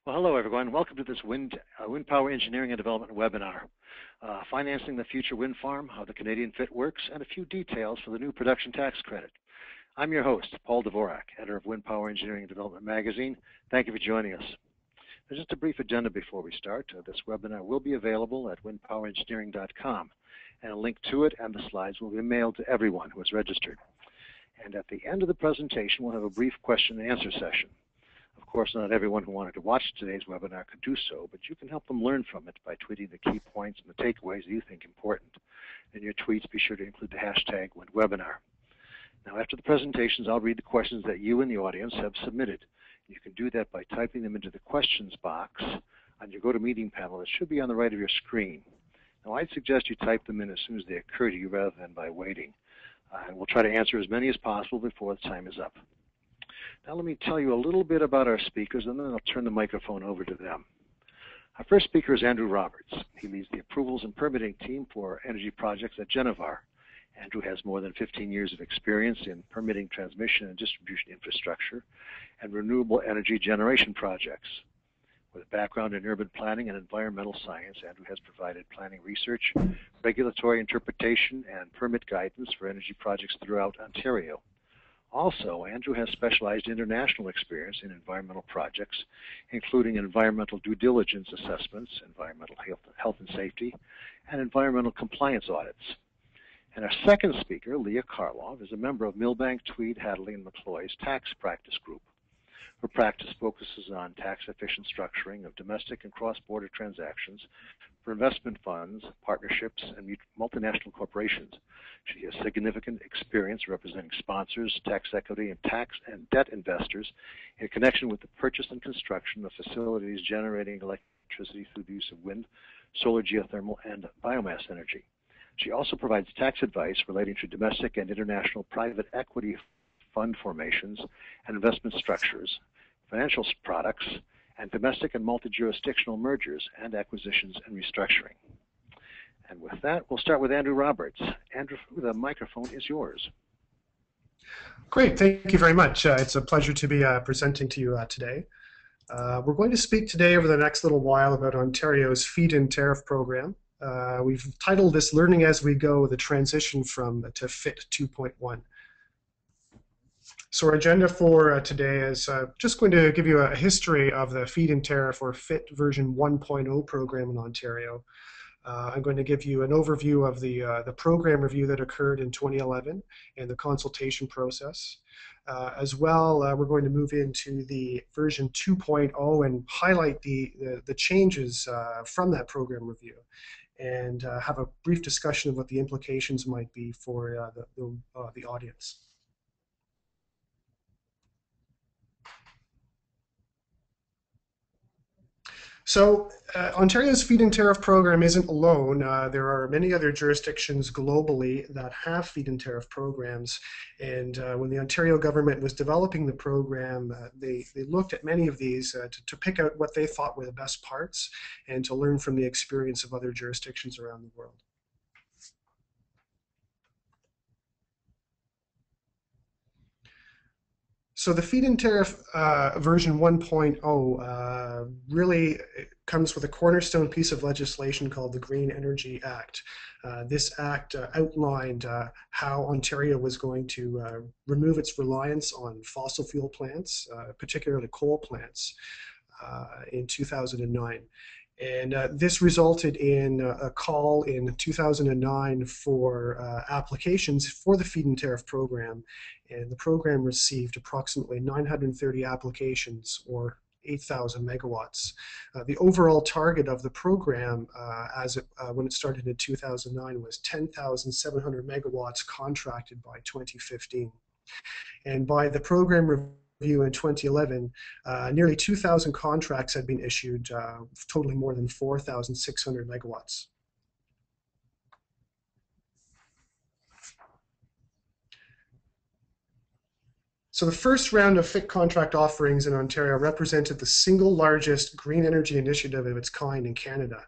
Well, hello everyone. Welcome to this Windpower Engineering and Development webinar. Financing the Future Wind Farm, how the Canadian FIT works, and a few details for the new production tax credit. I'm your host, Paul Dvorak, editor of Windpower Engineering and Development magazine. Thank you for joining us. There's just a brief agenda before we start. This webinar will be available at windpowerengineering.com, and a link to it and the slides will be mailed to everyone who has registered. And at the end of the presentation, we'll have a brief question and answer session. Of course, not everyone who wanted to watch today's webinar could do so, but you can help them learn from it by tweeting the key points and the takeaways you think important. In your tweets, be sure to include the hashtag WindWebinar. Now, after the presentations, I'll read the questions that you in the audience have submitted. You can do that by typing them into the questions box on your GoToMeeting panel that should be on the right of your screen. Now, I'd suggest you type them in as soon as they occur to you rather than by waiting. And we'll try to answer as many as possible before the time is up. Now let me tell you a little bit about our speakers, and then I'll turn the microphone over to them. Our first speaker is Andrew Roberts. He leads the approvals and permitting team for energy projects at Genevar. Andrew has more than 15 years of experience in permitting transmission and distribution infrastructure and renewable energy generation projects. With a background in urban planning and environmental science, Andrew has provided planning research, regulatory interpretation, and permit guidance for energy projects throughout Ontario. Also, Andrew has specialized international experience in environmental projects, including environmental due diligence assessments, environmental health and safety, and environmental compliance audits. And our second speaker, Leah Karlov, is a member of Milbank, Tweed, Hadley, and McCloy's tax practice group. Her practice focuses on tax-efficient structuring of domestic and cross-border transactions for investment funds, partnerships, and multinational corporations. She has significant experience representing sponsors, tax equity, and tax and debt investors in connection with the purchase and construction of facilities generating electricity through the use of wind, solar, geothermal, and biomass energy. She also provides tax advice relating to domestic and international private equity fund formations and investment structures, financial products, and domestic and multi-jurisdictional mergers and acquisitions and restructuring. And with that, we'll start with Andrew Roberts. Andrew, the microphone is yours. Great, thank you very much. It's a pleasure to be presenting to you today. We're going to speak today over the next little while about Ontario's feed-in tariff program. We've titled this Learning as We Go, the Transition to FIT 2.1. So our agenda for today is just going to give you a history of the feed-in tariff or FIT version 1.0 program in Ontario. I'm going to give you an overview of the program review that occurred in 2011 and the consultation process. As well, we're going to move into the version 2.0 and highlight the changes from that program review and have a brief discussion of what the implications might be for the audience. So Ontario's feed-in tariff program isn't alone. There are many other jurisdictions globally that have feed-in tariff programs. And when the Ontario government was developing the program, they looked at many of these to pick out what they thought were the best parts and to learn from the experience of other jurisdictions around the world. So the feed-in tariff version 1.0 really comes with a cornerstone piece of legislation called the Green Energy Act. This act outlined how Ontario was going to remove its reliance on fossil fuel plants, particularly coal plants, in 2009. And this resulted in a call in 2009 for applications for the feed-in tariff program. And the program received approximately 930 applications, or 8,000 megawatts. The overall target of the program when it started in 2009 was 10,700 megawatts contracted by 2015. And by the program review in 2011, nearly 2,000 contracts had been issued, totaling more than 4,600 megawatts. So the first round of FIT contract offerings in Ontario represented the single largest green energy initiative of its kind in Canada.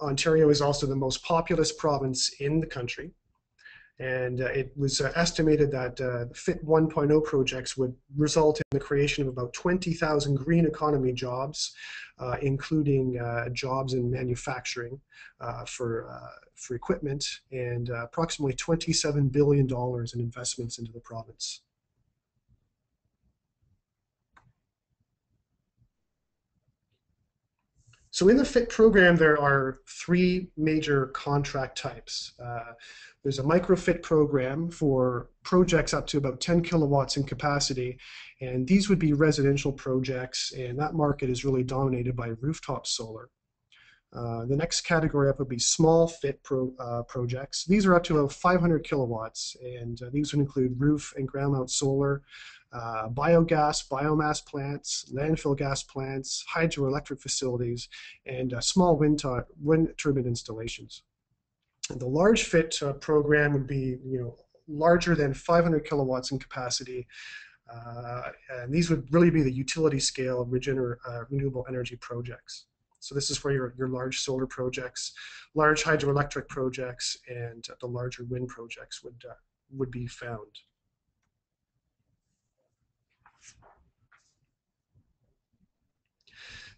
Ontario is also the most populous province in the country. And it was estimated that FIT 1.0 projects would result in the creation of about 20,000 green economy jobs, including jobs in manufacturing for equipment, and approximately $27 billion in investments into the province. So in the FIT program, there are three major contract types. There's a microfit program for projects up to about 10 kilowatts in capacity, and these would be residential projects, and that market is really dominated by rooftop solar. The next category up would be small fit projects. These are up to about 500 kilowatts, and these would include roof and ground mount solar, biogas, biomass plants, landfill gas plants, hydroelectric facilities, and small wind turbine installations. And the large fit program would be, larger than 500 kilowatts in capacity, and these would really be the utility scale renewable energy projects. So this is where your large solar projects, large hydroelectric projects, and the larger wind projects would be found.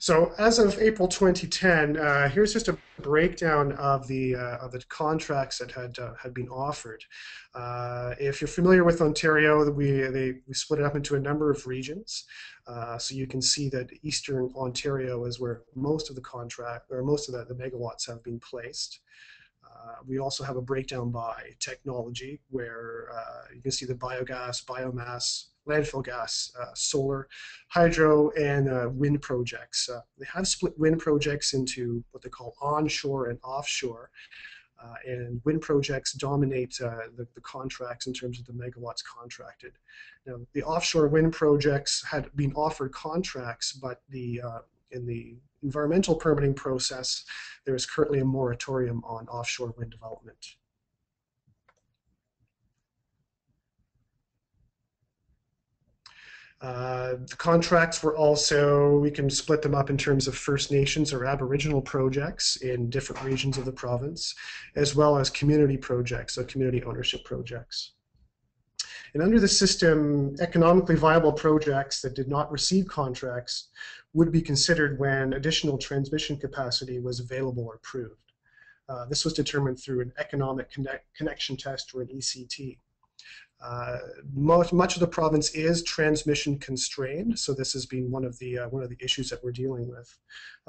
So as of April 2010, here's just a breakdown of the contracts that had been offered. If you're familiar with Ontario, we split it up into a number of regions. So you can see that Eastern Ontario is where most of the the megawatts have been placed. We also have a breakdown by technology where you can see the biogas, biomass, landfill gas, solar, hydro, and wind projects. They have split wind projects into what they call onshore and offshore. And wind projects dominate the contracts in terms of the megawatts contracted. Now, the offshore wind projects had been offered contracts, but in the environmental permitting process, there is currently a moratorium on offshore wind development. The contracts were also, we can split them up in terms of First Nations or Aboriginal projects in different regions of the province, as well as community projects, so community ownership projects. And under the system, economically viable projects that did not receive contracts would be considered when additional transmission capacity was available or approved. This was determined through an economic connection test or an ECT. Much of the province is transmission constrained, so this has been one of the issues that we're dealing with.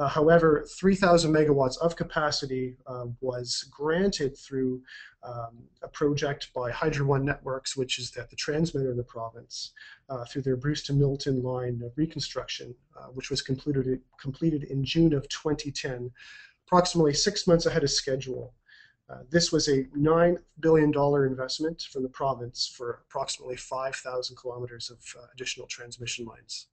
However, 3,000 megawatts of capacity was granted through a project by Hydro One Networks, which is the transmitter of the province, through their Bruce to Milton line reconstruction, which was completed in June of 2010, approximately 6 months ahead of schedule. This was a $9 billion investment from the province for approximately 5,000 kilometers of additional transmission lines.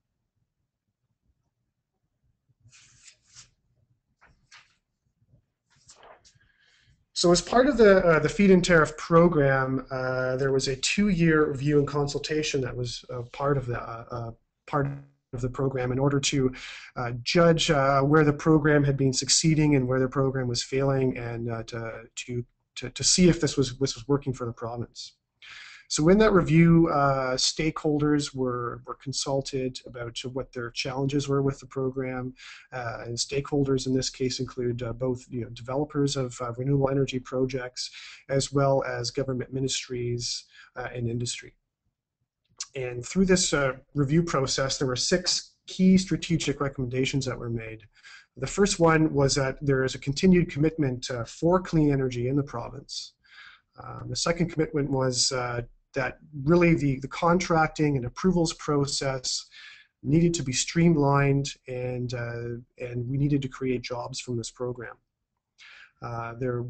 So as part of the feed-in tariff program, there was a 2-year review and consultation that was part of the program in order to judge where the program had been succeeding and where the program was failing, and to see if this was working for the province. So in that review, stakeholders were consulted about what their challenges were with the program, and stakeholders in this case include both developers of renewable energy projects, as well as government ministries and industry. And through this review process, there were 6 key strategic recommendations that were made. The first one was that there is a continued commitment for clean energy in the province. The second commitment was that really the contracting and approvals process needed to be streamlined, and we needed to create jobs from this program. There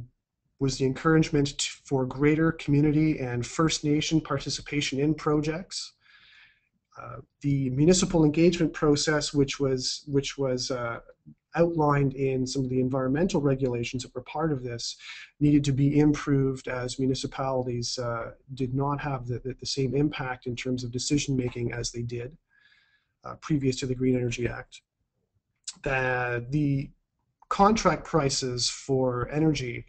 was the encouragement for greater community and First Nation participation in projects. The municipal engagement process, which was outlined in some of the environmental regulations that were part of this, needed to be improved, as municipalities did not have the same impact in terms of decision making as they did previous to the Green Energy Act. The contract prices for energy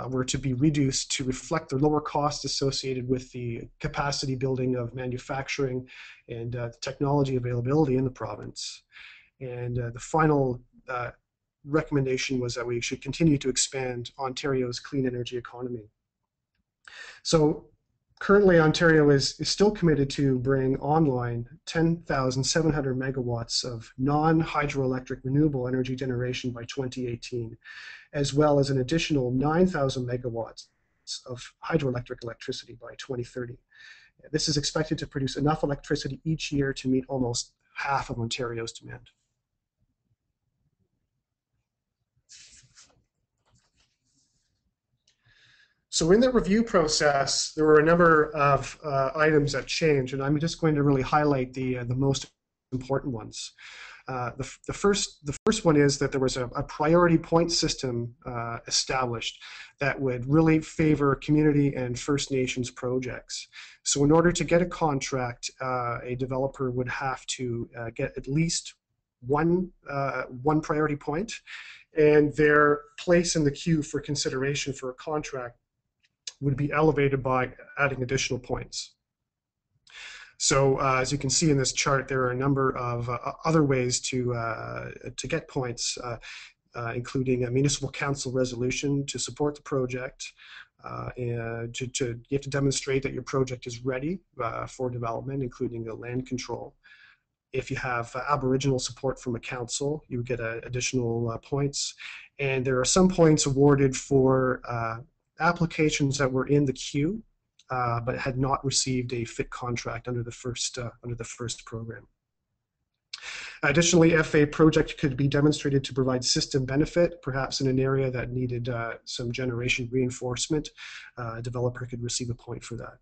were to be reduced to reflect the lower costs associated with the capacity building of manufacturing and technology availability in the province. And the final recommendation was that we should continue to expand Ontario's clean energy economy. So currently, Ontario is still committed to bring online 10,700 megawatts of non-hydroelectric renewable energy generation by 2018, as well as an additional 9,000 megawatts of hydroelectric electricity by 2030. This is expected to produce enough electricity each year to meet almost half of Ontario's demand. So in the review process, there were a number of items that changed, and I'm just going to really highlight the most important ones. The first one is that there was a priority point system established that would really favor community and First Nations projects. So in order to get a contract, a developer would have to get at least one priority point, and their place in the queue for consideration for a contract would be elevated by adding additional points. So as you can see in this chart, there are a number of other ways to get points, including a municipal council resolution to support the project. You have to demonstrate that your project is ready for development, including the land control. If you have Aboriginal support from a council, you get additional points. And there are some points awarded for applications that were in the queue but had not received a FIT contract under the first program. Additionally, if a project could be demonstrated to provide system benefit, perhaps in an area that needed some generation reinforcement, a developer could receive a point for that.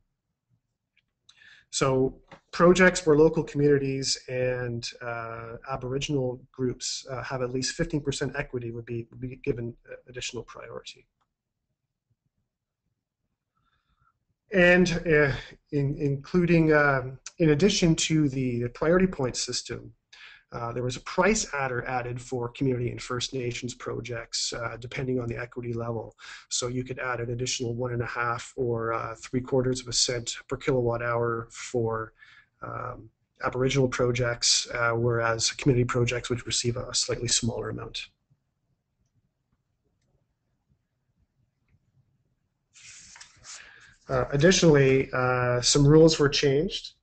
So projects where local communities and Aboriginal groups have at least 15% equity would be given additional priority. And including, in addition to the priority point system, there was a price adder added for community and First Nations projects, depending on the equity level. So you could add an additional 1.5 or 3/4 of a cent per kilowatt hour for Aboriginal projects, whereas community projects would receive a slightly smaller amount. Additionally, some rules were changed.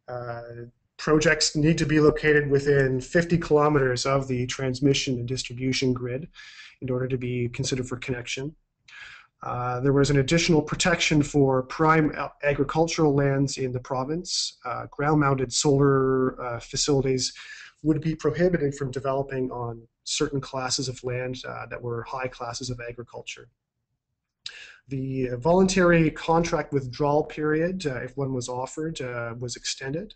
Projects need to be located within 50 kilometers of the transmission and distribution grid in order to be considered for connection. There was an additional protection for prime agricultural lands in the province. Ground-mounted solar facilities would be prohibited from developing on certain classes of land that were high classes of agriculture. The voluntary contract withdrawal period, if one was offered, was extended.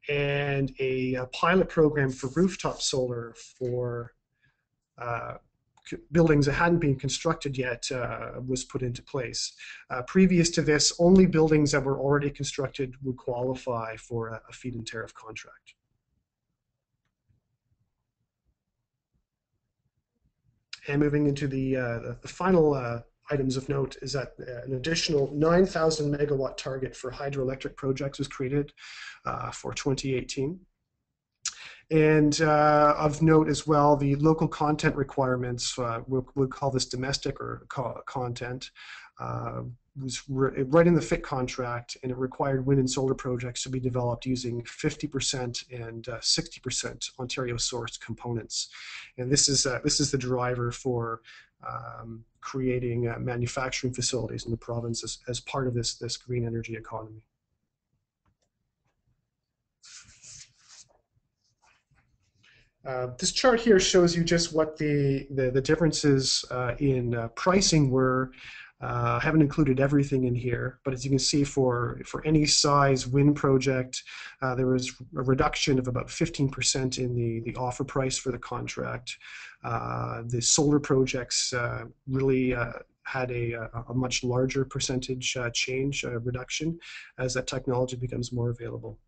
And a pilot program for rooftop solar for buildings that hadn't been constructed yet was put into place. Previous to this, only buildings that were already constructed would qualify for a feed-in tariff contract. And moving into the final items of note is that an additional 9,000 megawatt target for hydroelectric projects was created for 2018. And of note as well, the local content requirements, we'll call this domestic or content, was right in the FIT contract, and it required wind and solar projects to be developed using 50% and 60% Ontario-sourced components. And this is the driver for creating manufacturing facilities in the province as part of this green energy economy. This chart here shows you just what the differences in pricing were. I haven't included everything in here, but as you can see, for any size wind project, there was a reduction of about 15% in the offer price for the contract. The solar projects really had a much larger percentage change reduction as that technology becomes more available.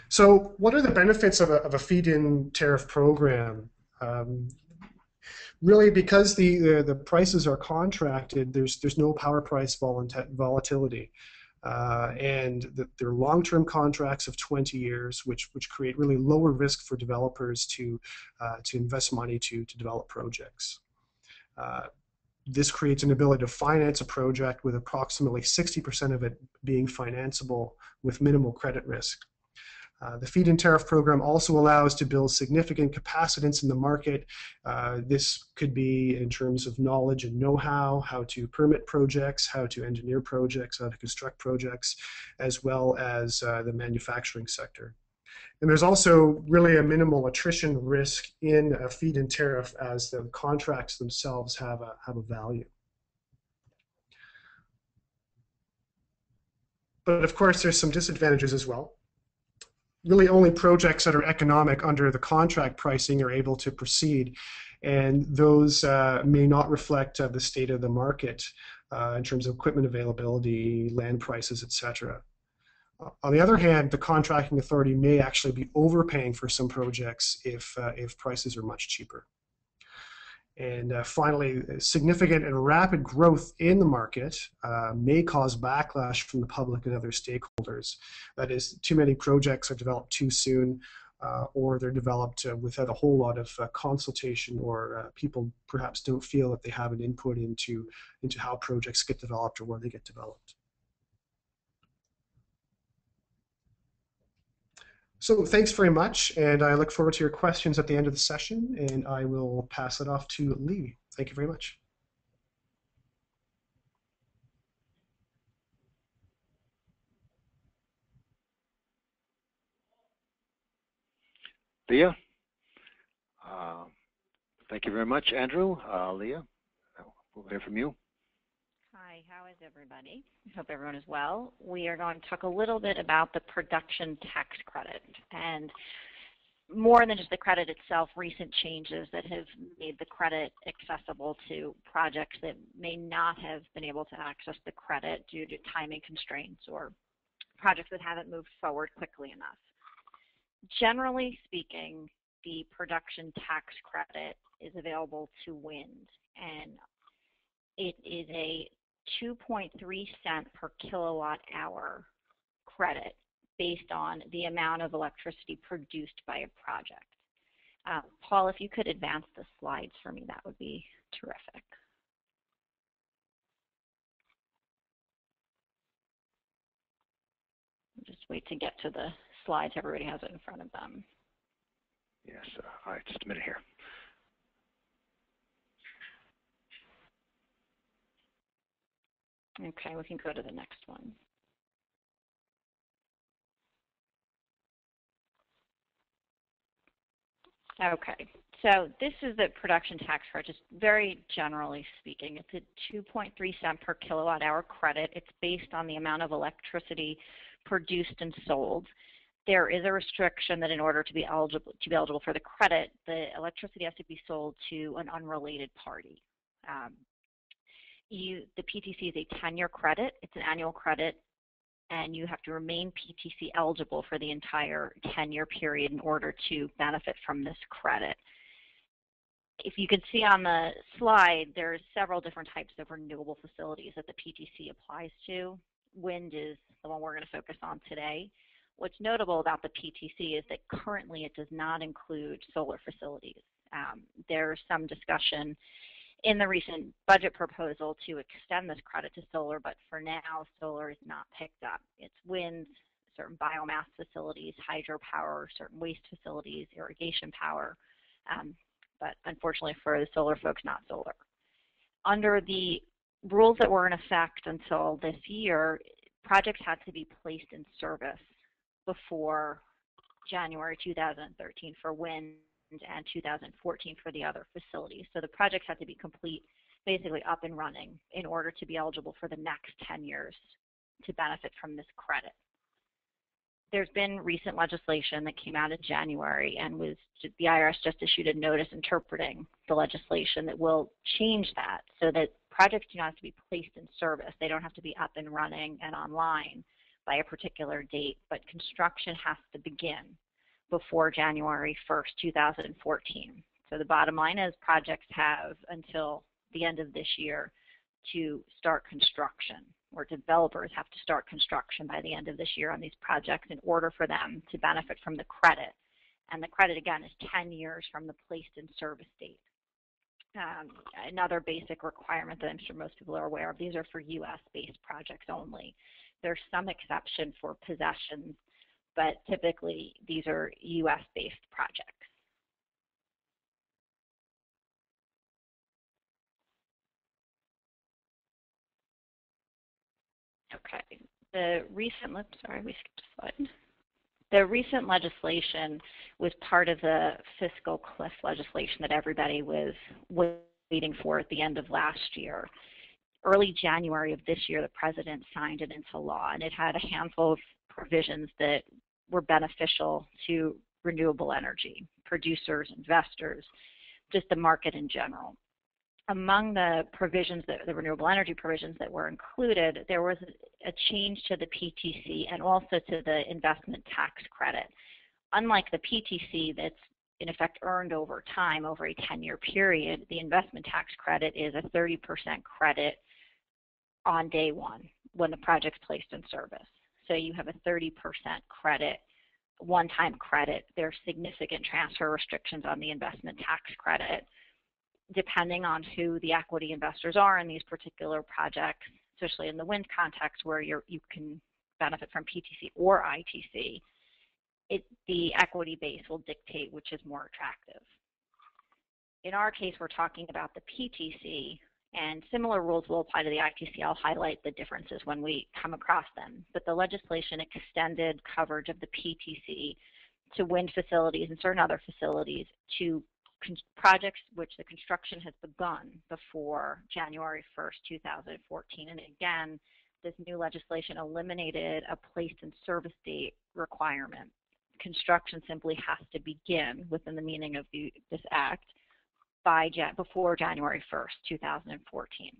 So what are the benefits of a feed-in tariff program? Um, Really, because the prices are contracted, there's no power price volatility. And they're long-term contracts of 20 years, which create really lower risk for developers to invest money to develop projects. Uh, this creates an ability to finance a project with approximately 60% of it being financeable with minimal credit risk. The feed-in tariff program also allows to build significant capacitance in the market. This could be in terms of knowledge and know-how, how to permit projects, how to engineer projects, how to construct projects, as well as the manufacturing sector. And there's also really a minimal attrition risk in a feed-in tariff as the contracts themselves have a value. But of course, there's some disadvantages as well. Really only projects that are economic under the contract pricing are able to proceed, and those may not reflect the state of the market in terms of equipment availability, land prices, etc. On the other hand, the contracting authority may actually be overpaying for some projects if prices are much cheaper. And finally, significant and rapid growth in the market may cause backlash from the public and other stakeholders. That is, too many projects are developed too soon, or they're developed without a whole lot of consultation, or people perhaps don't feel that they have an input into how projects get developed or where they get developed. So thanks very much, and I look forward to your questions at the end of the session, and I will pass it off to Lee. Thank you very much. Leah? Thank you very much, Andrew. Leah, we'll hear from you. Hi, how is everybody? I hope everyone is well. We are going to talk a little bit about the production tax credit, and more than just the credit itself, recent changes that have made the credit accessible to projects that may not have been able to access the credit due to timing constraints or projects that haven't moved forward quickly enough. Generally speaking, the production tax credit is available to wind, and it is a 2.3 cent per kilowatt hour credit based on the amount of electricity produced by a project. Paul, if you could advance the slides for me, that would be terrific. Just wait to get to the slides. Everybody has it in front of them. Yes, all right, just a minute here. Okay, we can go to the next one. Okay, so this is the production tax credit, just very generally speaking. It's a 2.3 cent per kilowatt hour credit. It's based on the amount of electricity produced and sold. There is a restriction that in order to be eligible for the credit, the electricity has to be sold to an unrelated party. The PTC is a 10-year credit. It's an annual credit, and you have to remain PTC eligible for the entire 10-year period in order to benefit from this credit. If you can see on the slide, there's several different types of renewable facilities that the PTC applies to. Wind is the one we're going to focus on today. What's notable about the PTC is that currently it does not include solar facilities. There's some discussion in the recent budget proposal to extend this credit to solar, but for now, solar is not picked up. It's wind, certain biomass facilities, hydropower, certain waste facilities, irrigation power, but unfortunately for the solar folks, not solar. Under the rules that were in effect until this year, projects had to be placed in service before January 2013 for wind and 2014 for the other facilities. So the projects had to be complete, basically up and running in order to be eligible for the next 10 years to benefit from this credit. There's been recent legislation that came out in January, and the IRS just issued a notice interpreting the legislation that will change that so that projects do not have to be placed in service. They don't have to be up and running and online by a particular date, but construction has to begin before January 1st, 2014. So the bottom line is projects have until the end of this year to start construction, or developers have to start construction by the end of this year on these projects in order for them to benefit from the credit. And the credit, again, is 10 years from the placed in service date. Another basic requirement that I'm sure most people are aware of, these are for U.S.-based projects only. There's some exception for possessions, but typically these are U.S.-based projects. Okay, the recent legislation was part of the fiscal cliff legislation that everybody was waiting for at the end of last year. Early January of this year, the president signed it into law, and it had a handful of provisions that were beneficial to renewable energy, producers, investors, just the market in general. Among the provisions, the renewable energy provisions that were included, there was a change to the PTC and also to the investment tax credit. Unlike the PTC that's in effect earned over time, over a 10-year period, the investment tax credit is a 30% credit on day one when the project's placed in service. So you have a 30% credit, one-time credit. There are significant transfer restrictions on the investment tax credit, depending on who the equity investors are in these particular projects, especially in the wind context where you can benefit from PTC or ITC. The equity base will dictate which is more attractive. In our case, we're talking about the PTC, and similar rules will apply to the ITC. I'll highlight the differences when we come across them. But the legislation extended coverage of the PTC to wind facilities and certain other facilities to projects which the construction has begun before January 1st, 2014. And again, this new legislation eliminated a placed in service date requirement. Construction simply has to begin within the meaning of this act before January 1st, 2014.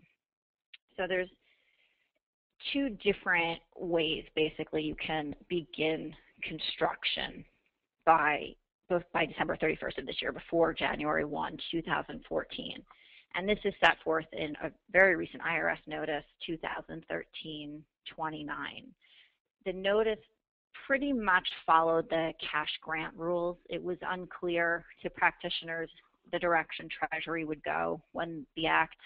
So there's two different ways basically you can begin construction by December 31st of this year, before January 1, 2014. And this is set forth in a very recent IRS notice, 2013-29. The notice pretty much followed the cash grant rules. It was unclear to practitioners the direction Treasury would go when the act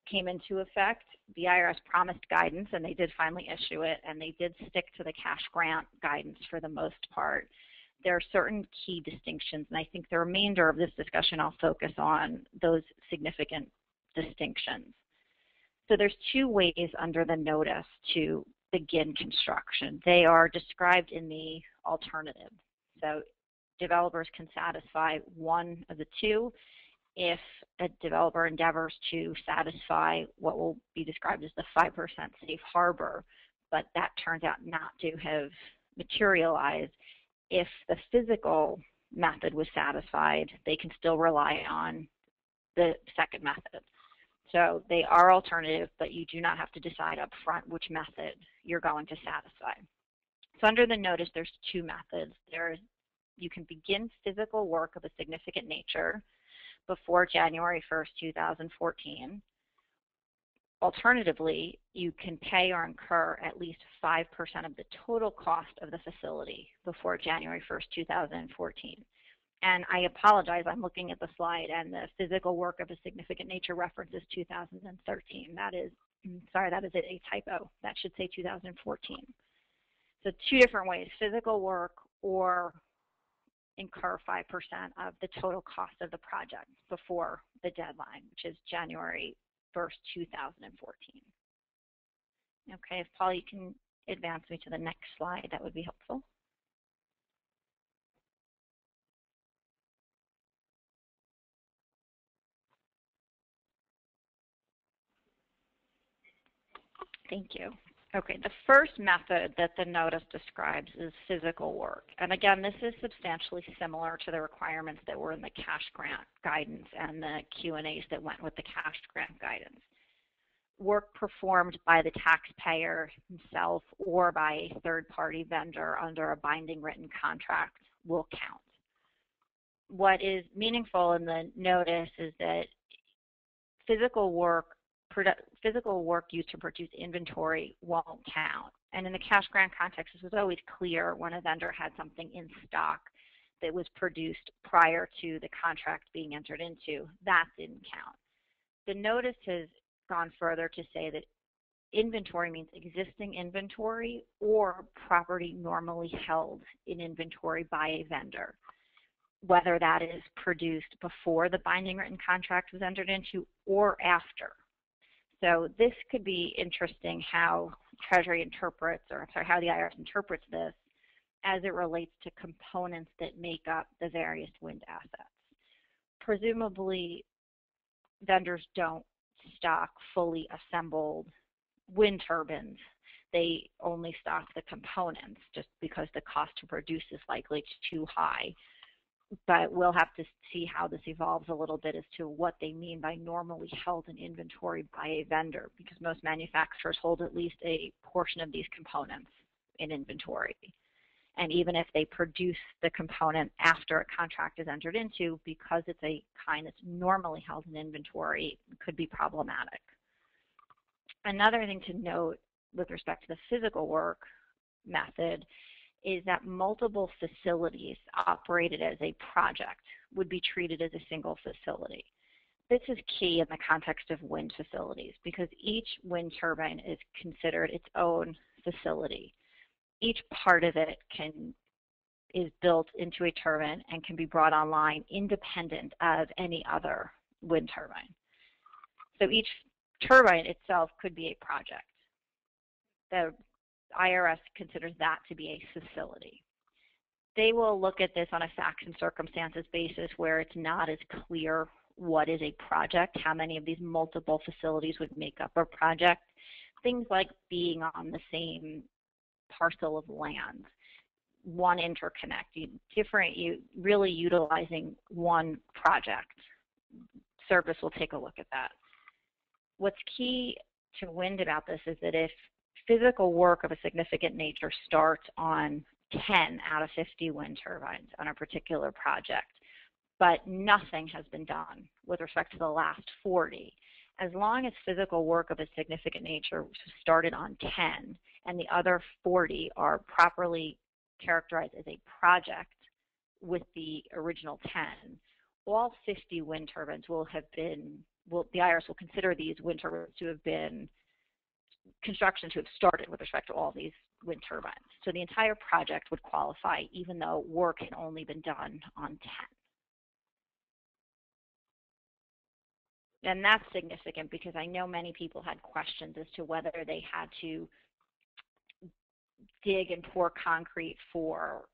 came into effect. The IRS promised guidance, and they did finally issue it, and they did stick to the cash grant guidance for the most part. There are certain key distinctions, and I think the remainder of this discussion I'll focus on those significant distinctions. So there's two ways under the notice to begin construction. They are described in the alternative. So developers can satisfy one of the two if a developer endeavors to satisfy what will be described as the 5% safe harbor, but that turns out not to have materialized. If the physical method was satisfied, they can still rely on the second method. So they are alternative, but you do not have to decide up front which method you're going to satisfy. So under the notice, there's two methods. You can begin physical work of a significant nature before January 1st, 2014. Alternatively, you can pay or incur at least 5% of the total cost of the facility before January 1st, 2014. And I apologize, I'm looking at the slide, and the physical work of a significant nature references 2013. That is a typo. That should say 2014. So two different ways, physical work or incur 5% of the total cost of the project before the deadline, which is January 1st, 2014. Okay, if Paul, you can advance me to the next slide, that would be helpful. Thank you. Okay, the first method that the notice describes is physical work. And again, this is substantially similar to the requirements that were in the cash grant guidance and the Q&As that went with the cash grant guidance. work performed by the taxpayer himself or by a third-party vendor under a binding written contract will count. What is meaningful in the notice is that physical work used to produce inventory won't count. And in the cash grant context, this was always clear when a vendor had something in stock that was produced prior to the contract being entered into. That didn't count. The notice has gone further to say that inventory means existing inventory or property normally held in inventory by a vendor, whether that is produced before the binding written contract was entered into or after. So this could be interesting how Treasury interprets, or how the IRS interprets this as it relates to components that make up the various wind assets. Presumably, vendors don't stock fully assembled wind turbines. They only stock the components just because the cost to produce is likely too high. But we'll have to see how this evolves a little bit as to what they mean by normally held in inventory by a vendor, because most manufacturers hold at least a portion of these components in inventory. And even if they produce the component after a contract is entered into, because it's a kind that's normally held in inventory, it could be problematic. Another thing to note with respect to the physical work method is that multiple facilities operated as a project would be treated as a single facility. This is key in the context of wind facilities because each wind turbine is considered its own facility. Each part of it is built into a turbine and can be brought online independent of any other wind turbine. So each turbine itself could be a project. The IRS considers that to be a facility. They will look at this on a facts and circumstances basis where it's not as clear what is a project, how many of these multiple facilities would make up a project. Things like being on the same parcel of land, one interconnect, really utilizing one project. Service will take a look at that. What's key to wind about this is that if physical work of a significant nature starts on 10 out of 50 wind turbines on a particular project, but nothing has been done with respect to the last 40. As long as physical work of a significant nature started on 10 and the other 40 are properly characterized as a project with the original 10, all 50 wind turbines the IRS will consider these wind turbines to have been construction to have started with respect to all these wind turbines. So the entire project would qualify even though work had only been done on 10. And that's significant because I know many people had questions as to whether they had to dig and pour concrete for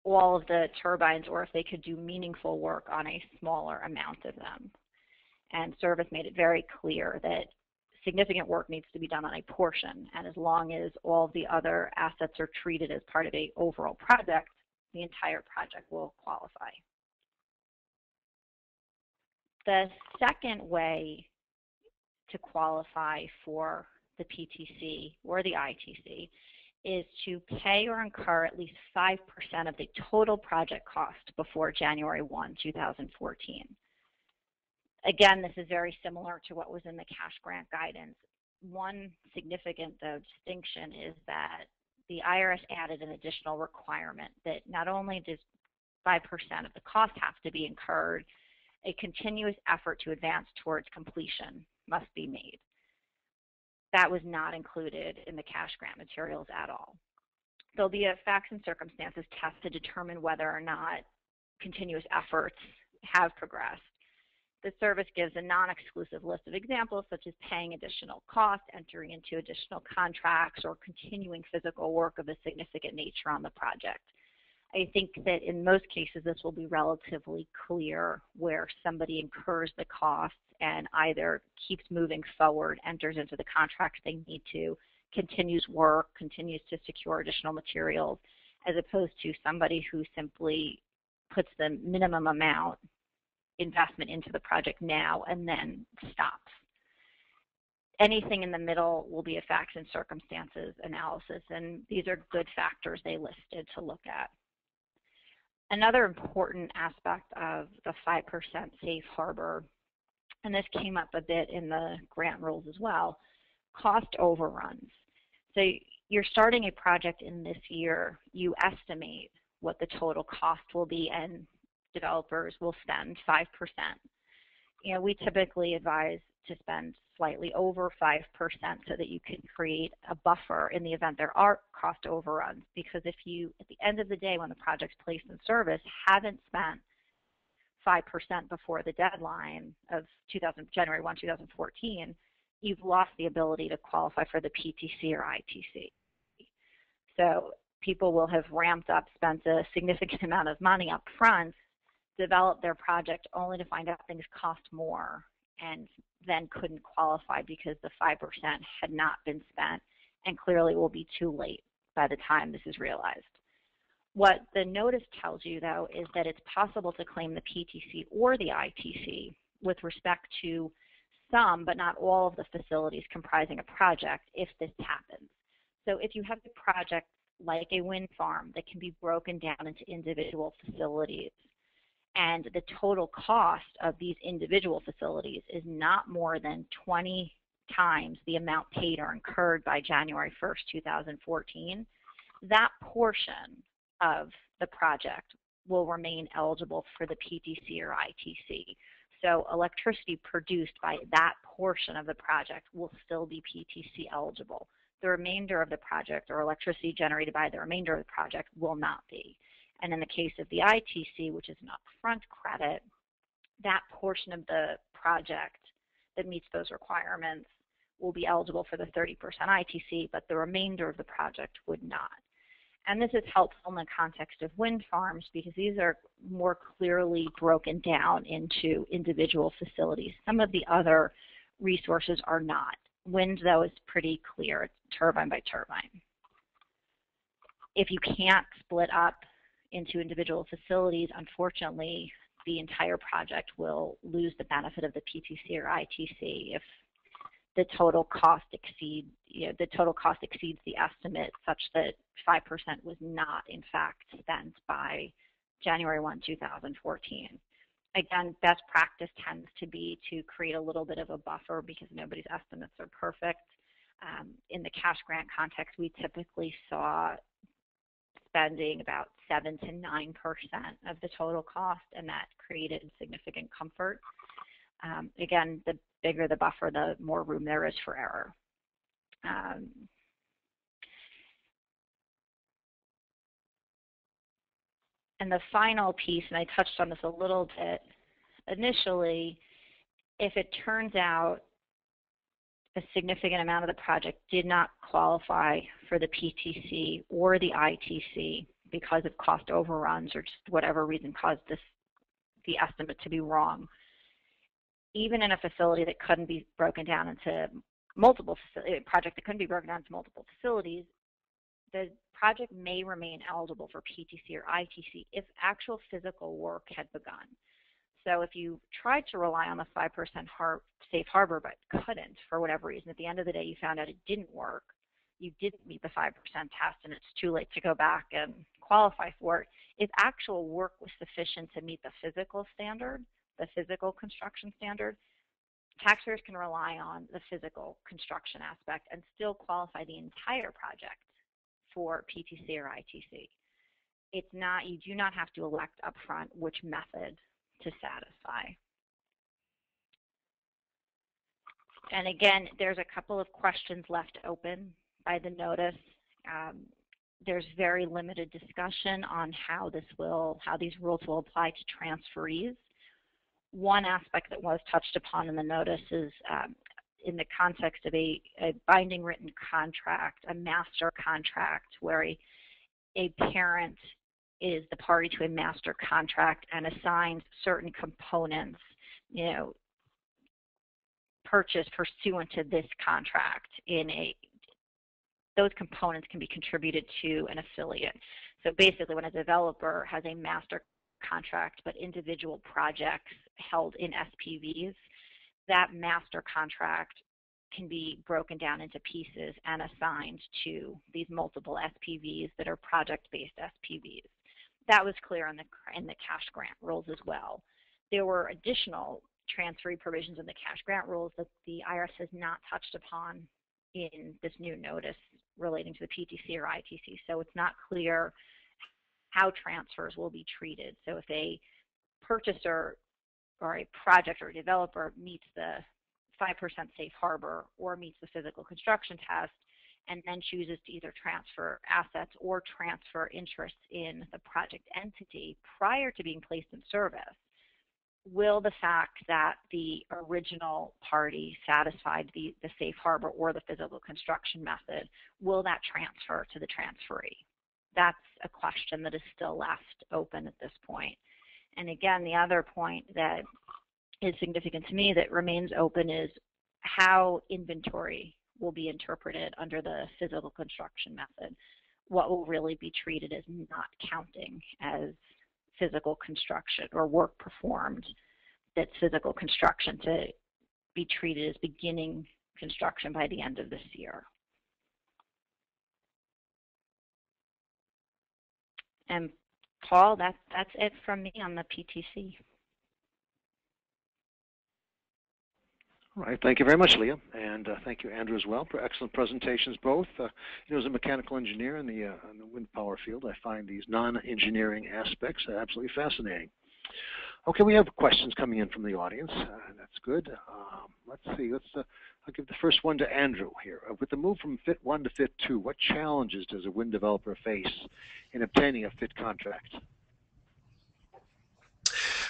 all of the turbines or if they could do meaningful work on a smaller amount of them. And Service made it very clear that significant work needs to be done on a portion, and as long as all of the other assets are treated as part of an overall project, the entire project will qualify. The second way to qualify for the PTC or the ITC is to pay or incur at least 5% of the total project cost before January 1, 2014. Again, this is very similar to what was in the cash grant guidance. One significant, though, distinction is that the IRS added an additional requirement that not only does 5% of the cost have to be incurred, a continuous effort to advance towards completion must be made. That was not included in the cash grant materials at all. There'll be a facts and circumstances test to determine whether or not continuous efforts have progressed. The Service gives a non-exclusive list of examples such as paying additional costs, entering into additional contracts, or continuing physical work of a significant nature on the project. I think that in most cases this will be relatively clear where somebody incurs the costs and either keeps moving forward, enters into the contracts they need to, continues work, continues to secure additional materials, as opposed to somebody who simply puts the minimum amount investment into the project now and then stops. Anything in the middle will be a facts and circumstances analysis, and these are good factors they listed to look at. Another important aspect of the 5% safe harbor, and this came up a bit in the grant rules as well, cost overruns. So you're starting a project in this year, you estimate what the total cost will be, and developers will spend 5%. You know, we typically advise to spend slightly over 5% so that you can create a buffer in the event there are cost overruns, because if you, at the end of the day, when the project's placed in service, haven't spent 5% before the deadline of January 1, 2014, you've lost the ability to qualify for the PTC or ITC. So people will have ramped up, spent a significant amount of money up front, developed their project only to find out things cost more, and then couldn't qualify because the 5% had not been spent, and clearly will be too late by the time this is realized. What the notice tells you, though, is that it's possible to claim the PTC or the ITC with respect to some, but not all, of the facilities comprising a project if this happens. So if you have a project like a wind farm that can be broken down into individual facilities, and the total cost of these individual facilities is not more than 20 times the amount paid or incurred by January 1st, 2014, that portion of the project will remain eligible for the PTC or ITC. So electricity produced by that portion of the project will still be PTC eligible. The remainder of the project, or electricity generated by the remainder of the project, will not be. And in the case of the ITC, which is an upfront credit, that portion of the project that meets those requirements will be eligible for the 30% ITC, but the remainder of the project would not. And this is helpful in the context of wind farms because these are more clearly broken down into individual facilities. Some of the other resources are not. Wind, though, is pretty clear. It's turbine by turbine. If you can't split up into individual facilities, unfortunately, the entire project will lose the benefit of the PTC or ITC if the total cost exceeds the estimate, such that 5% was not, in fact, spent by January 1, 2014. Again, best practice tends to be to create a little bit of a buffer because nobody's estimates are perfect. In the cash grant context, we typically saw spending about 7 to 9% of the total cost, and that created significant comfort. Again, the bigger the buffer, the more room there is for error. And the final piece, and I touched on this a little bit initially, if it turns out a significant amount of the project did not qualify for the PTC or the ITC because of cost overruns or just whatever reason caused the estimate to be wrong, even in a facility that couldn't be broken down into multiple facilities, the project may remain eligible for PTC or ITC if actual physical work had begun. So if you tried to rely on the 5% safe harbor but couldn't for whatever reason, at the end of the day you found out it didn't work, you didn't meet the 5% test, and it's too late to go back and qualify for it. If actual work was sufficient to meet the physical standard, the physical construction standard, taxpayers can rely on the physical construction aspect and still qualify the entire project for PTC or ITC. It's not, you do not have to elect upfront which method to satisfy. And again, there's a couple of questions left open by the notice. There's very limited discussion on how these rules will apply to transferees. One aspect that was touched upon in the notice is in the context of a binding written contract, a master contract, where a parent is the party to a master contract and assigns certain components, purchased pursuant to this contract. Those components can be contributed to an affiliate. So basically, when a developer has a master contract but individual projects held in SPVs, that master contract can be broken down into pieces and assigned to these multiple SPVs that are project-based SPVs. That was clear in the cash grant rules as well. There were additional transferee provisions in the cash grant rules that the IRS has not touched upon in this new notice relating to the PTC or ITC. So it's not clear how transfers will be treated. So if a purchaser or a project or a developer meets the 5% safe harbor or meets the physical construction test and then chooses to either transfer assets or transfer interests in the project entity prior to being placed in service, will the fact that the original party satisfied the safe harbor or the physical construction method, will that transfer to the transferee? That's a question that is still left open at this point. And again, the other point that is significant to me that remains open is how inventory will be interpreted under the physical construction method. What will really be treated as not counting as physical construction or work performed that's physical construction to be treated as beginning construction by the end of this year. And Paul, that's it from me on the PTC. All right, thank you very much, Leah, and thank you, Andrew, as well, for excellent presentations both. As a mechanical engineer in the wind power field, I find these non-engineering aspects absolutely fascinating. Okay, we have questions coming in from the audience. That's good. Let's see. I'll give the first one to Andrew here. With the move from Fit 1 to Fit 2, what challenges does a wind developer face in obtaining a FIT contract?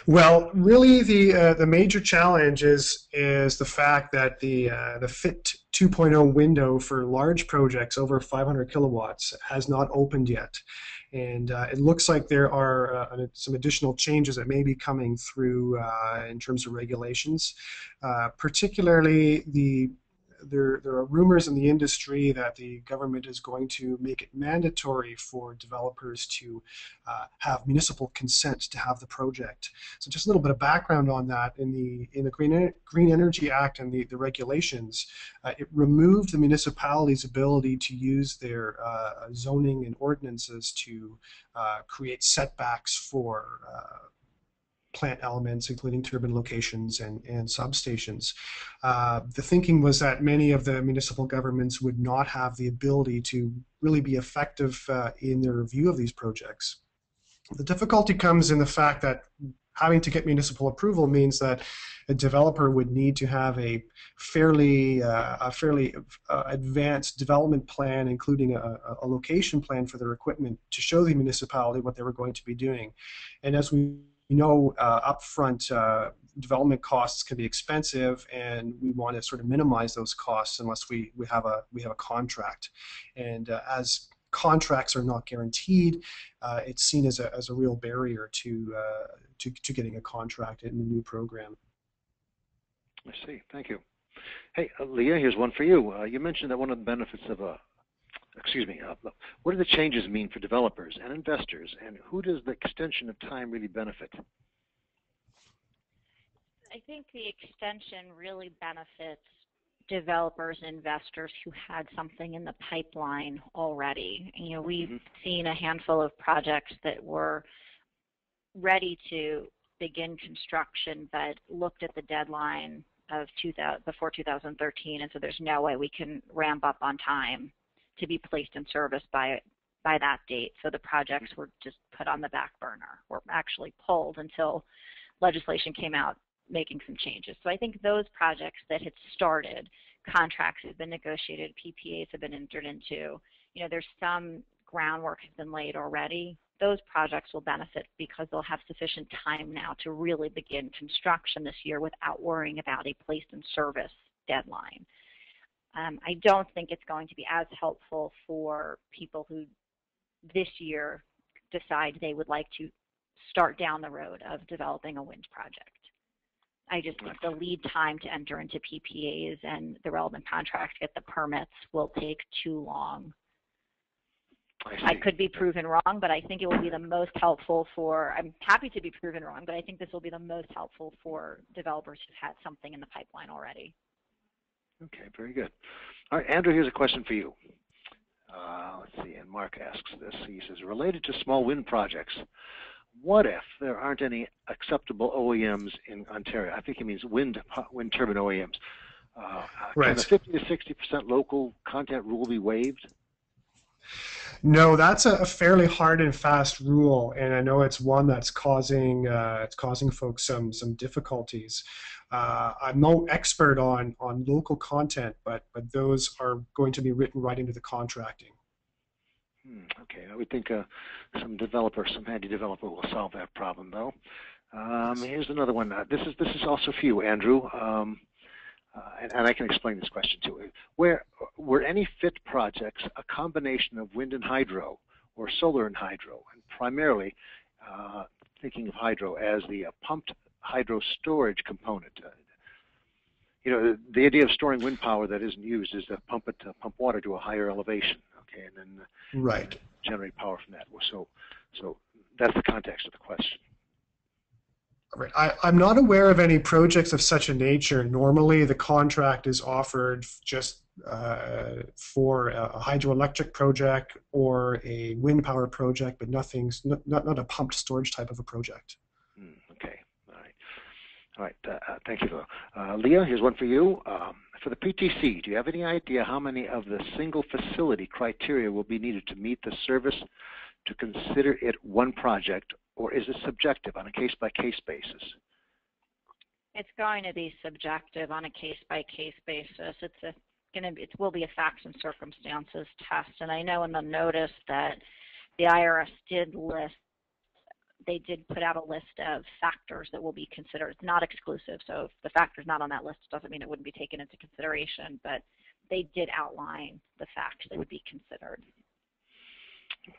Well, really, the major challenge is the fact that the FIT 2.0 window for large projects over 500 kilowatts has not opened yet, and it looks like there are some additional changes that may be coming through in terms of regulations, particularly there are rumors in the industry that the government is going to make it mandatory for developers to have municipal consent to have the project. So just a little bit of background on that. In the Green Energy Act and the regulations, it removed the municipality's ability to use their zoning and ordinances to create setbacks for plant elements, including turbine locations and substations. The thinking was that many of the municipal governments would not have the ability to really be effective in their review of these projects. The difficulty comes in the fact that having to get municipal approval means that a developer would need to have a fairly advanced development plan, including a location plan for their equipment, to show the municipality what they were going to be doing. And as we know, upfront development costs can be expensive, and we want to sort of minimize those costs unless we have a contract. And as contracts are not guaranteed, it's seen as a real barrier to getting a contract in the new program. I see. Thank you. Hey, Leah, here's one for you. You mentioned that one of the benefits of what do the changes mean for developers and investors, and who does the extension of time really benefit? I think the extension really benefits developers and investors who had something in the pipeline already. We've seen a handful of projects that were ready to begin construction but looked at the deadline of before 2013, and so there's no way we can ramp up on time to be placed in service by that date. So the projects were just put on the back burner, or actually pulled until legislation came out making some changes. So I think those projects that had started, contracts have been negotiated, PPAs have been entered into, there's some groundwork has been laid already. Those projects will benefit because they'll have sufficient time now to really begin construction this year without worrying about a placed in service deadline. I don't think it's going to be as helpful for people who this year decide they would like to start down the road of developing a wind project. I just think the lead time to enter into PPAs and the relevant contracts to get the permits will take too long. I could be proven wrong, but I think it will be the most helpful I'm happy to be proven wrong, but I think this will be the most helpful for developers who've had something in the pipeline already. Okay, very good. All right, Andrew, here's a question for you. Let's see, and Mark asks this. He says, related to small wind projects, what if there aren't any acceptable OEMs in Ontario? I think he means wind turbine OEMs. Right. Can the 50 to 60% local content rule be waived? No, that's a fairly hard and fast rule, and I know it's one that's causing folks some difficulties. I'm no expert on local content, but those are going to be written right into the contracting. Okay, I would think some handy developer will solve that problem, though. Here's another one. This is also for you, Andrew, and I can explain this question too. Were any FIT projects a combination of wind and hydro, or solar and hydro, and primarily thinking of hydro as the pumped hydro storage component? You know, the idea of storing wind power that isn't used is to pump water to a higher elevation. Okay, and then right. Generate power from that. So that's the context of the question. Right. I'm not aware of any projects of such a nature. Normally, the contract is offered just for a hydroelectric project or a wind power project, but not a pumped storage type of a project. Okay. All right. Thank you. Leah, here's one for you. For the PTC, do you have any idea how many of the single facility criteria will be needed to meet the service to consider it one project, or is it subjective on a case-by-case basis? It's going to be subjective on a case-by-case basis. It will be a facts and circumstances test, and I know in the notice that the IRS they did put out a list of factors that will be considered. It's not exclusive, so if the factor's not on that list, it doesn't mean it wouldn't be taken into consideration, but they did outline the facts that would be considered.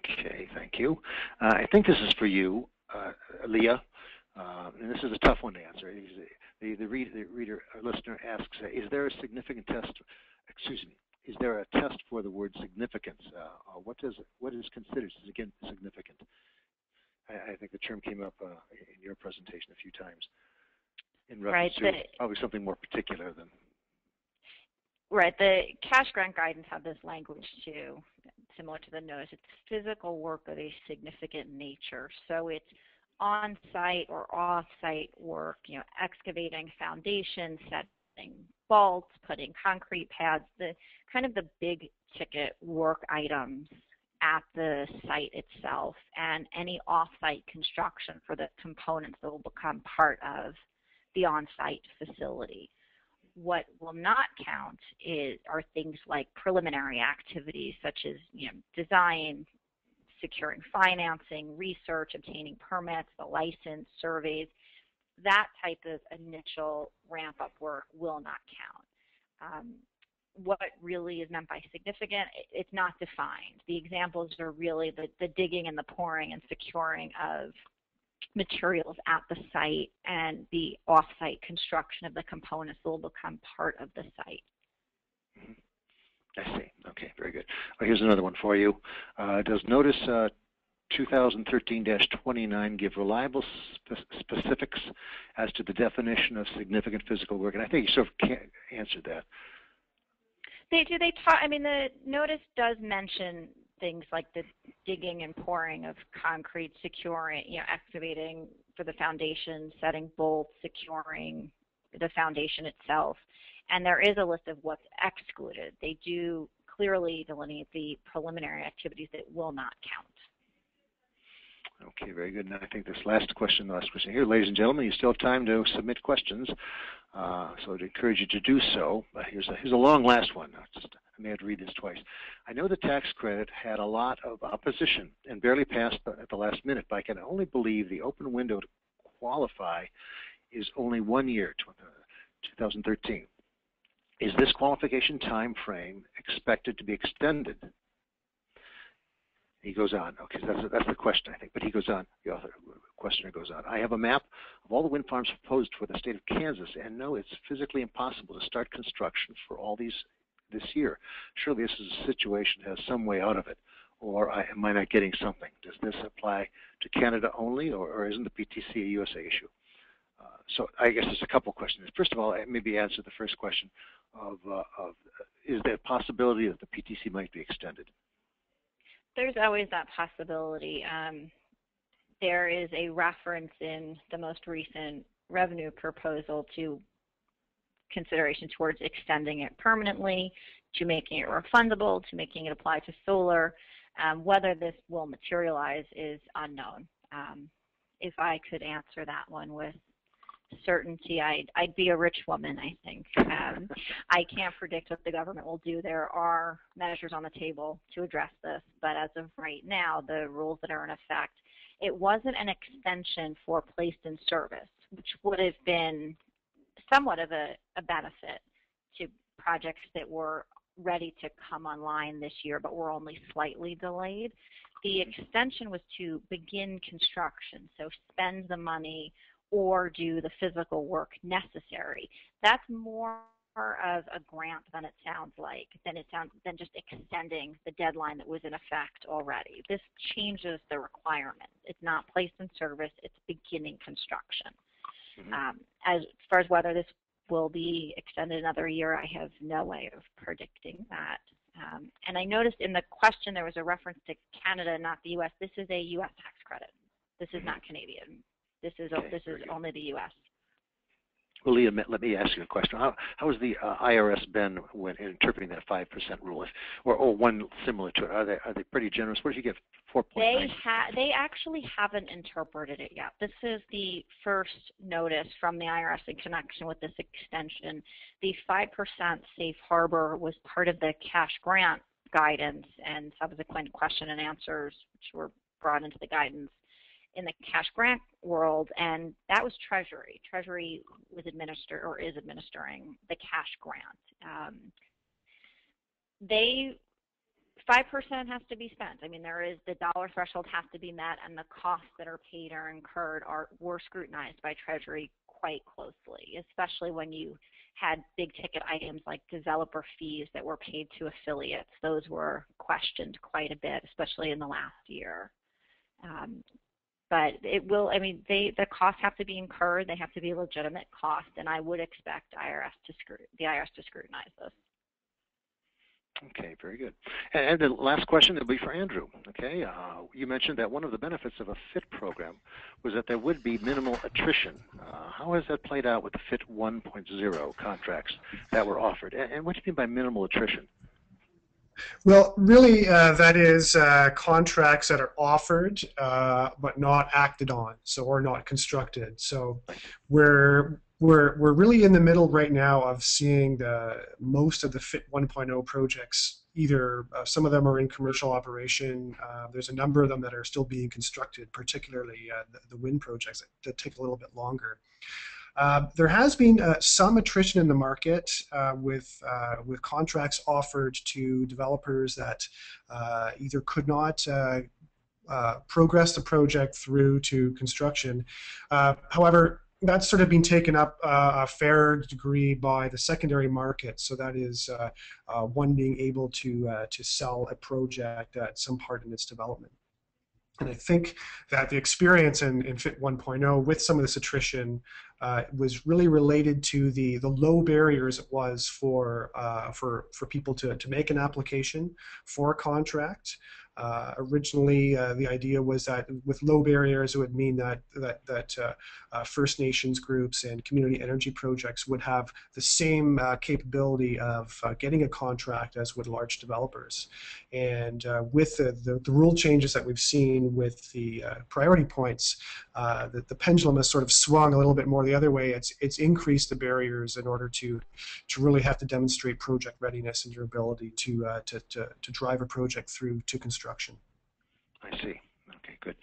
Okay, thank you. I think this is for you, Leah, and this is a tough one to answer. Listener asks, is there a significant test, is there a test for the word significance? What is considered, again, significant? I think the term came up in your presentation a few times in reference to probably something more particular than. Right. The cash grant guidance had this language too, similar to the notice. It's physical work of a significant nature. So it's on-site or off-site work, excavating foundations, setting bolts, putting concrete pads, the big ticket work items at the site itself, and any off-site construction for the components that will become part of the on-site facility. What will not count are things like preliminary activities such as design, securing financing, research, obtaining permits, the license, surveys. That type of initial ramp-up work will not count. What really is meant by significant, it's not defined. The examples are really the digging and the pouring and securing of materials at the site and the off-site construction of the components that will become part of the site. I see. Okay, very good. Well, here's another one for you. Does Notice 2013-29 give reliable specifics as to the definition of significant physical work? And I think you sort of answered that. They do. The notice does mention things like the digging and pouring of concrete, securing, excavating for the foundation, setting bolts, securing the foundation itself. And there is a list of what's excluded. They do clearly delineate the preliminary activities that will not count. Okay, very good. And I think this last question here, ladies and gentlemen, you still have time to submit questions. So I'd encourage you to do so. Here's a long last one. I may have to read this twice. I know the tax credit had a lot of opposition and barely passed at the last minute, but I can only believe the open window to qualify is only 1 year, 2013. Is this qualification time frame expected to be extended? He goes on. Okay, so that's the question, I think. But he goes on. The questioner goes on. I have a map of all the wind farms proposed for the state of Kansas, and no, it's physically impossible to start construction for all these this year. Surely this is a situation that has some way out of it, or am I not getting something? Does this apply to Canada only, or isn't the PTC a USA issue? So I guess there's a couple questions. First of all, maybe answer the first question. is there a possibility that the PTC might be extended? There's always that possibility. There is a reference in the most recent revenue proposal to consideration towards extending it permanently, to making it refundable, to making it apply to solar. Whether this will materialize is unknown. If I could answer that one with certainty, I'd be a rich woman, I think. I can't predict what the government will do. There are measures on the table to address this, but as of right now, the rules that are in effect, it wasn't an extension for placed in service, which would have been somewhat of a benefit to projects that were ready to come online this year, but were only slightly delayed. The extension was to begin construction, so spend the money or do the physical work necessary. That's more of a grant than it sounds like, than just extending the deadline that was in effect already. This changes the requirement. It's not placed in service, it's beginning construction. As far as whether this will be extended another year, I have no way of predicting that. And I noticed in the question there was a reference to Canada, not the U.S. This is a U.S. tax credit. This is not Canadian. This is only the U.S. Well, Leah, let me ask you a question. How has the IRS been when interpreting that 5% rule, or one similar to it? Are they pretty generous? Where did you get 4.9? They actually haven't interpreted it yet. This is the first notice from the IRS in connection with this extension. The 5% safe harbor was part of the cash grant guidance and subsequent question and answers, which were brought into the guidance in the cash grant world, and that was Treasury. Treasury was is administering the cash grant. 5% has to be spent. I mean, the dollar threshold has to be met, and the costs that are paid or incurred were scrutinized by Treasury quite closely, especially when you had big ticket items like developer fees that were paid to affiliates. Those were questioned quite a bit, especially in the last year. But it will, I mean, the costs have to be incurred. They have to be legitimate costs, and I would expect the IRS to scrutinize this. Okay, very good. And the last question will be for Andrew. Okay, you mentioned that one of the benefits of a FIT program was that there would be minimal attrition. How has that played out with the FIT 1.0 contracts that were offered? And what do you mean by minimal attrition? Well, really, that is contracts that are offered but not acted on, or not constructed. So we're really in the middle right now of seeing most of the FIT 1.0 projects. Either some of them are in commercial operation. There's a number of them that are still being constructed, particularly the wind projects that take a little bit longer. There has been some attrition in the market with contracts offered to developers that either could not progress the project through to construction. However, that's sort of been taken up a fair degree by the secondary market. So that is one being able to sell a project at some part in its development. And I think that the experience in FIT 1.0 with some of this attrition was really related to the low barriers it was for people to make an application for a contract. Originally, the idea was that with low barriers, it would mean that First Nations groups and community energy projects would have the same capability of getting a contract as would large developers. And with the rule changes that we've seen with the priority points, the pendulum has sort of swung a little bit more the other way. It's increased the barriers in order to really have to demonstrate project readiness and your ability to drive a project through to construction. I see. Okay, good.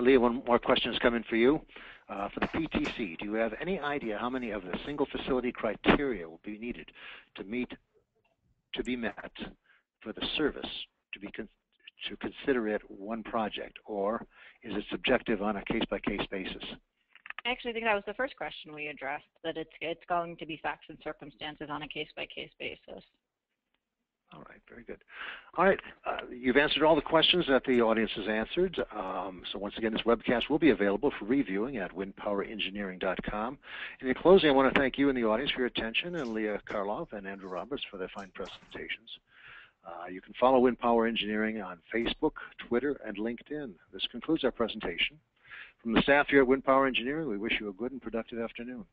Leah, one more question is coming for you. For the PTC, do you have any idea how many of the single facility criteria will be needed to be met for the service to consider it one project, or is it subjective on a case-by-case basis? I actually think that was the first question we addressed, that it's going to be facts and circumstances on a case-by-case basis. All right, very good. All right, you've answered all the questions that the audience has answered. So once again, this webcast will be available for reviewing at windpowerengineering.com. In closing, I want to thank you and the audience for your attention, and Leah Karloff and Andrew Roberts for their fine presentations. You can follow Windpower Engineering on Facebook, Twitter, and LinkedIn. This concludes our presentation. From the staff here at Windpower Engineering, we wish you a good and productive afternoon.